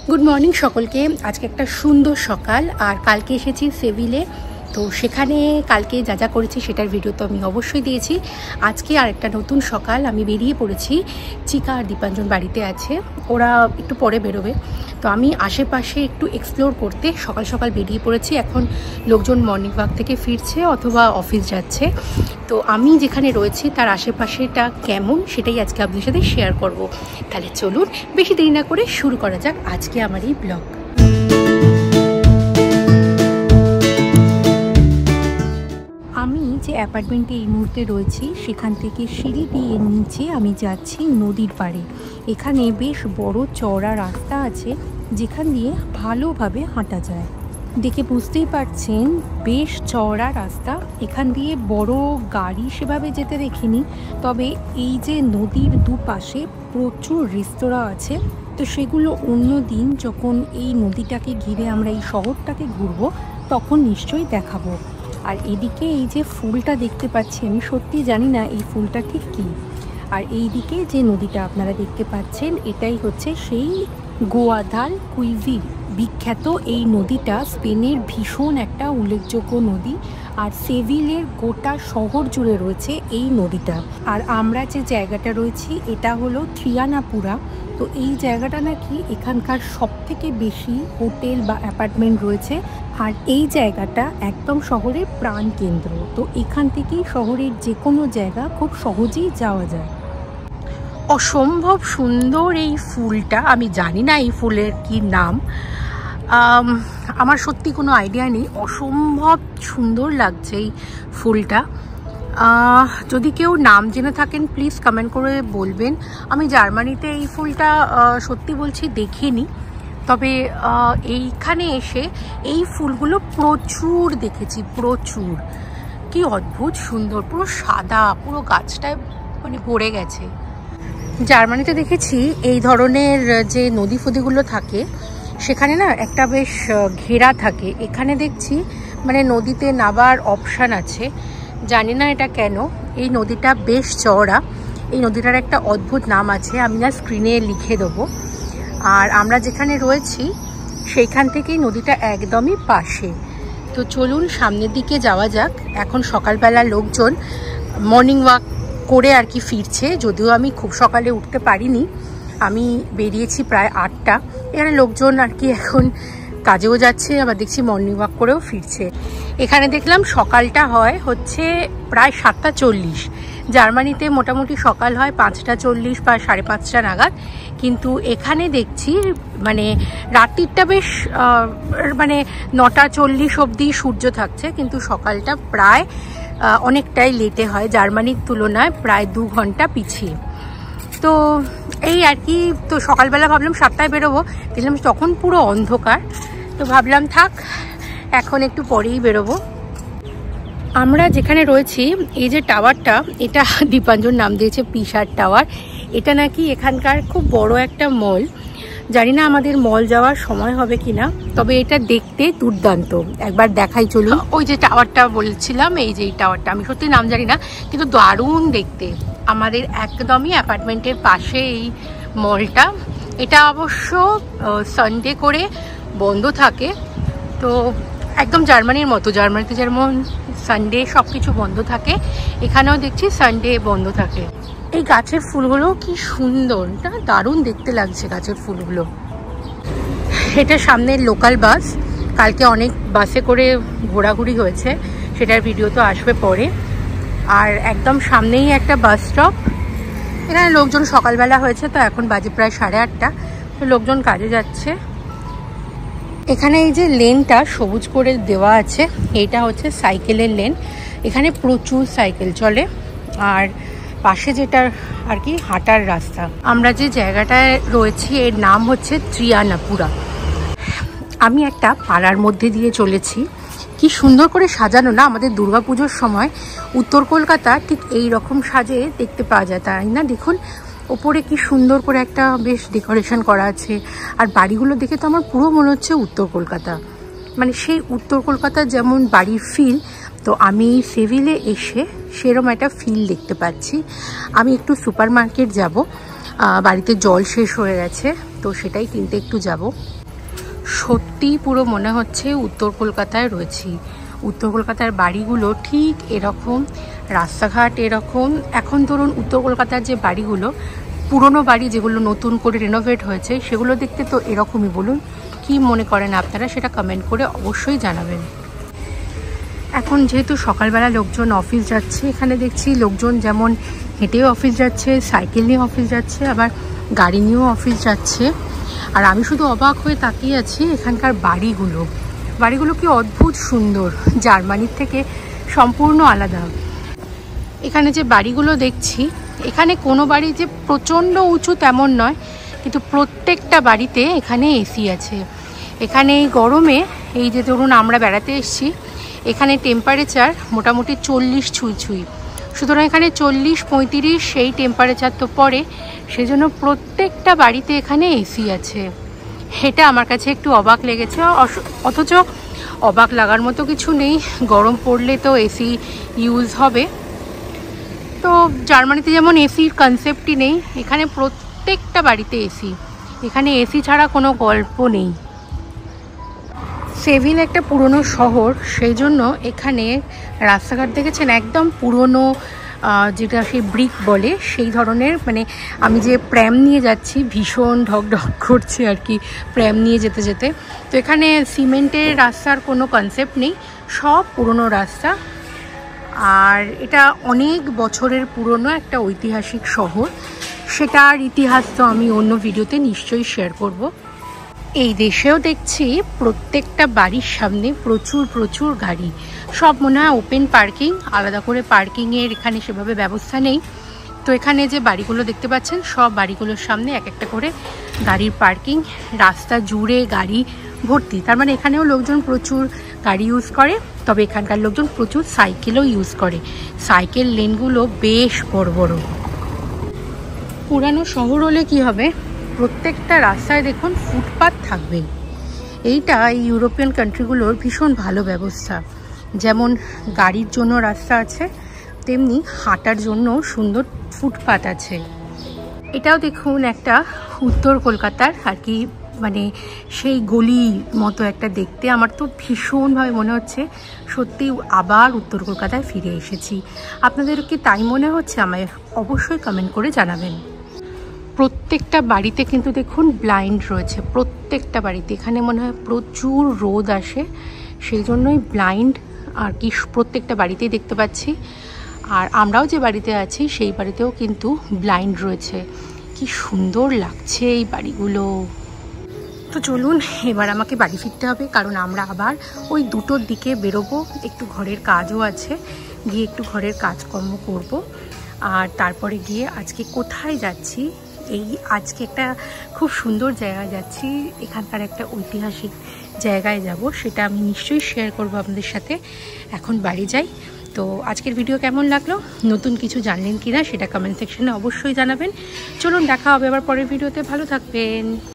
Good morning সকলকে। আজকে একটা সুন্দর সকাল, আর কালকে এসেছি সেভিলে। তো সেখানে কালকে যা যা করেছি সেটার ভিডিও তো আমি অবশ্যই দিয়েছি। আজকে আর একটা নতুন সকাল, আমি বেরিয়ে পড়েছি। চিকা আর দীপাঞ্জন বাড়িতে আছে, ওরা একটু পরে বেরোবে। তো আমি আশেপাশে একটু এক্সপ্লোর করতে সকাল সকাল বেরিয়ে পড়েছি। এখন লোকজন মর্নিং ওয়াক থেকে ফিরছে অথবা অফিস যাচ্ছে। তো আমি যেখানে রয়েছি তার আশেপাশেটা কেমন সেটাই আজকে আপনাদের সাথে শেয়ার করব। তাহলে চলুন বেশি দেরি না করে শুরু করা যাক আজকে আমার এই ব্লগ। আমি যে অ্যাপার্টমেন্টে এই মুহূর্তে রয়েছি সেখান থেকে সিঁড়ি দিয়ে নিচে আমি যাচ্ছি নদীর পাড়ে। এখানে বেশ বড় চওড়া রাস্তা আছে যেখান দিয়ে ভালোভাবে হাঁটা যায়। দেখে বুঝতেই পারছেন বেশ চওড়া রাস্তা। এখান দিয়ে বড় গাড়ি সেভাবে যেতে দেখিনি, তবে এই যে নদীর দুপাশে প্রচুর রেস্তোরাঁ আছে। তো সেগুলো অন্য দিন যখন এই নদীটাকে ঘিরে আমরা এই শহরটাকে ঘুরবো তখন নিশ্চয়ই দেখাবো। আর এদিকে এই যে ফুলটা দেখতে পাচ্ছি, আমি সত্যি জানি না এই ফুলটা ঠিক কী। আর এই দিকে যে নদীটা আপনারা দেখতে পাচ্ছেন এটাই হচ্ছে সেই গুয়াদালকুইভির বিখ্যাত এই নদীটা। স্পেনের ভীষণ একটা উল্লেখযোগ্য নদী, আর সেভিলের গোটা শহর জুড়ে রয়েছে এই নদীটা। আর আমরা যে জায়গাটা রয়েছি এটা হলো থ্রিয়ানাপুরা। তো এই জায়গাটা নাকি এখানকার সবথেকে বেশি হোটেল বা অ্যাপার্টমেন্ট রয়েছে, আর এই জায়গাটা একদম শহরের প্রাণকেন্দ্র। তো এখান থেকেই শহরের যে কোনো জায়গা খুব সহজেই যাওয়া যায়। অসম্ভব সুন্দর এই ফুলটা, আমি জানি না এই ফুলের কি নাম, আমার সত্যি কোনো আইডিয়া নেই। অসম্ভব সুন্দর লাগছে এই ফুলটা। যদি কেউ নাম জেনে থাকেন প্লিজ কমেন্ট করে বলবেন। আমি জার্মানিতে এই ফুলটা সত্যি বলছি দেখিনি, তবে এইখানে এসে এই ফুলগুলো প্রচুর দেখেছি, প্রচুর। কি অদ্ভুত সুন্দর, পুরো সাদা, পুরো গাছটায় মানে ভরে গেছে। জার্মানিতে দেখেছি এই ধরনের যে নদী ফদিগুলো থাকে সেখানে না একটা বেশ ঘেরা থাকে। এখানে দেখছি মানে নদীতে নাবার অপশান আছে, জানি না এটা কেন। এই নদীটা বেশ চওড়া, এই নদীটার একটা অদ্ভুত নাম আছে, আমি না স্ক্রিনে লিখে দেবো। আর আমরা যেখানে রয়েছি সেইখান থেকেই নদীটা একদমই পাশে। তো চলুন সামনের দিকে যাওয়া যাক। এখন সকালবেলা লোকজন মর্নিং ওয়াক করে আর কি ফিরছে, যদিও আমি খুব সকালে উঠতে পারিনি, আমি বেরিয়েছি প্রায় 8টা। এখানে লোকজন আর কি এখন কাজেও যাচ্ছে, আবার দেখছি মর্নিং ওয়াক করেও ফিরছে। এখানে দেখলাম সকালটা হচ্ছে প্রায় 7:40। জার্মানিতে মোটামুটি সকাল হয় 5:40 বা 5:30 নাগাদ, কিন্তু এখানে দেখছি মানে রাত্রিটা বেশ মানে 9:40 অবধি সূর্য থাকছে, কিন্তু সকালটা প্রায় অনেকটাই লেটে হয়, জার্মানির তুলনায় প্রায় 2 ঘন্টা পিছিয়ে। তো এই আর কি। তো সকালবেলা ভাবলাম 7টায় বেরোবো, দেখলাম তখন পুরো অন্ধকার। তো ভাবলাম থাক, এখন একটু পরেই বেরোবো। আমরা যেখানে রয়েছি এই যে টাওয়ারটা, এটা দীপাঞ্জন নাম দিয়েছে পিসার টাওয়ার। এটা নাকি এখানকার খুব বড় একটা মল। জানি না আমাদের মল যাওয়ার সময় হবে কিনা, তবে এটা দেখতে দুর্দান্ত, একবার দেখাই চলুন। ওই যে টাওয়ারটা বলছিলাম, এই যে এই টাওয়ারটা, আমি সত্যি নাম জানি না, কিন্তু দারুণ দেখতে। আমাদের একদমই অ্যাপার্টমেন্টের পাশে এই মলটা। এটা অবশ্য সানডে করে বন্ধ থাকে। তো একদম জার্মানির মতো, জার্মানিতে যেমন সানডে সব কিছু বন্ধ থাকে, এখানেও দেখছি সানডে বন্ধ থাকে। এই গাছের ফুলগুলো কি সুন্দর, না দারুণ দেখতে লাগছে গাছের ফুলগুলো। এটা সামনের লোকাল বাস, কালকে অনেক বাসে করে ঘোরাঘুরি হয়েছে, সেটার ভিডিও তো আসবে পরে। আর একদম সামনেই একটা বাস স্টপ। এখানে লোকজন সকালবেলা হয়েছে, তো এখন বাজে প্রায় 8:30, তো লোকজন কাজে যাচ্ছে। এখানে এই যে লেনটা সবুজ করে দেওয়া আছে, এইটা হচ্ছে সাইকেলের লেন। এখানে প্রচুর সাইকেল চলে, আর পাশে যেটা আর কি হাঁটার রাস্তা। আমরা যে জায়গাটায় রয়েছি এর নাম হচ্ছে থ্রিয়ানাপুরা। আমি একটা পাড়ার মধ্যে দিয়ে চলেছি, কি সুন্দর করে সাজানো না। আমাদের দুর্গাপুজোর সময় উত্তর কলকাতা ঠিক এই রকম সাজে দেখতে পাওয়া যায়, তাই না? দেখুন ওপরে কি সুন্দর করে একটা বেশ ডেকোরেশন করা আছে। আর বাড়িগুলো দেখে তো আমার পুরো মনে হচ্ছে উত্তর কলকাতা, মানে সেই উত্তর কলকাতার যেমন বাড়ির ফিল। তো আমি সেভিলে এসে সেরকম একটা ফিল দেখতে পাচ্ছি। আমি একটু সুপার মার্কেট যাব, বাড়িতে জল শেষ হয়ে গেছে, তো সেটাই কিনতে একটু যাব। সত্যি পুরো মনে হচ্ছে উত্তর কলকাতায় রয়েছি। উত্তর কলকাতার বাড়িগুলো ঠিক এরকম, রাস্তাঘাট এরকম। এখন ধরুন উত্তর কলকাতার যে বাড়িগুলো, পুরনো বাড়ি যেগুলো নতুন করে রেনোভেট হয়েছে, সেগুলো দেখতে তো এরকমই। বলুন কি মনে করেন আপনারা, সেটা কমেন্ট করে অবশ্যই জানাবেন। এখন যেহেতু সকালবেলা লোকজন অফিস যাচ্ছে, এখানে দেখছি লোকজন যেমন হেঁটেও অফিস যাচ্ছে, সাইকেল নিয়ে অফিস যাচ্ছে, আবার গাড়ি নিয়েও অফিস যাচ্ছে। আর আমি শুধু অবাক হয়ে তাকিয়ে আছি এখানকার বাড়িগুলো কি অদ্ভুত সুন্দর, জার্মানির থেকে সম্পূর্ণ আলাদা। এখানে যে বাড়িগুলো দেখছি, এখানে কোনো বাড়ি যে প্রচণ্ড উঁচু তেমন নয়, কিন্তু প্রত্যেকটা বাড়িতে এখানে এসি আছে। এখানে এই গরমে, এই যে ধরুন আমরা বেড়াতে এসেছি, এখানে টেম্পারেচার মোটামুটি 40 ছুঁই। সুতরাং এখানে 40-35 সেই টেম্পারেচার তো পড়ে, সেজন্য প্রত্যেকটা বাড়িতে এখানে এসি আছে। এটা আমার কাছে একটু অবাক লেগেছে, অথচ অবাক লাগার মতো কিছু নেই। গরম পড়লে তো এসি ইউজ হবে। তো জার্মানিতে যেমন এসির কনসেপ্টই নেই, এখানে প্রত্যেকটা বাড়িতে এসি। এখানে এসি ছাড়া কোনো গল্প নেই। সেভিল একটা পুরনো শহর, সেই জন্য এখানে রাস্তাঘাট দেখেছেন একদম পুরনো, যেটা সেই ব্রিক বলে সেই ধরনের। মানে আমি যে প্র্যাম নিয়ে যাচ্ছি, ভীষণ ঢকঢক করছে আর কি প্র্যাম নিয়ে যেতে যেতে। তো এখানে সিমেন্টের রাস্তার কোনো কনসেপ্ট নেই, সব পুরনো রাস্তা। আর এটা অনেক বছরের পুরনো একটা ঐতিহাসিক শহর, সেটার ইতিহাস তো আমি অন্য ভিডিওতে নিশ্চয়ই শেয়ার করব। এই দেশেও দেখছি প্রত্যেকটা বাড়ির সামনে প্রচুর গাড়ি, সব মনে হয় ওপেন পার্কিং, আলাদা করে পার্কিংয়ের এখানে সেভাবে ব্যবস্থা নেই। তো এখানে যে বাড়িগুলো দেখতে পাচ্ছেন, সব বাড়িগুলোর সামনে এক একটা করে গাড়ির পার্কিং, রাস্তা জুড়ে গাড়ি ভর্তি। তার মানে এখানেও লোকজন প্রচুর গাড়ি ইউজ করে, তবে এখানকার লোকজন প্রচুর সাইকেলও ইউজ করে। সাইকেল লেনগুলো বেশ বড়। পুরানো শহর হলে কি হবে, প্রত্যেকটা রাস্তায় দেখুন ফুটপাথ থাকবে। এইটা এই ইউরোপিয়ান কান্ট্রিগুলোর ভীষণ ভালো ব্যবস্থা। যেমন গাড়ির জন্য রাস্তা আছে, তেমনি হাঁটার জন্য সুন্দর ফুটপাথ আছে। এটাও দেখুন একটা উত্তর কলকাতার আর কি, মানে সেই গলি মতো একটা দেখতে। আমার তো ভীষণভাবে মনে হচ্ছে সত্যি আবার উত্তর কলকাতায় ফিরে এসেছি। আপনাদের কি তাই মনে হচ্ছে? আমায় অবশ্যই কমেন্ট করে জানাবেন। প্রত্যেকটা বাড়িতে কিন্তু দেখুন ব্লাইন্ড রয়েছে, প্রত্যেকটা বাড়িতে। এখানে মনে হয় প্রচুর রোদ আসে, সেই জন্যই ব্লাইন্ড আর কি প্রত্যেকটা বাড়িতেই দেখতে পাচ্ছি। আর আমরাও যে বাড়িতে আছি সেই বাড়িতেও কিন্তু ব্লাইন্ড রয়েছে। কি সুন্দর লাগছে এই বাড়িগুলো। তো চলুন এবার আমাকে বাড়ি ফিরতে হবে, কারণ আমরা আবার ওই 2টোর দিকে বেরোবো। একটু ঘরের কাজও আছে, গিয়ে একটু ঘরের কাজকর্ম করব। আর তারপরে গিয়ে আজকে কোথায় যাচ্ছি, আজকে একটা খুব সুন্দর জায়গায় যাচ্ছি, এখানকার একটা ঐতিহাসিক জায়গায় যাব, সেটা আমি নিশ্চয়ই শেয়ার করব আপনাদের সাথে। এখন বাড়ি যাই। তো আজকের ভিডিও কেমন লাগলো, নতুন কিছু জানলেন কিনা সেটা কমেন্ট সেকশনে অবশ্যই জানাবেন। চলুন দেখা হবে আবার পরের ভিডিওতে, ভালো থাকবেন।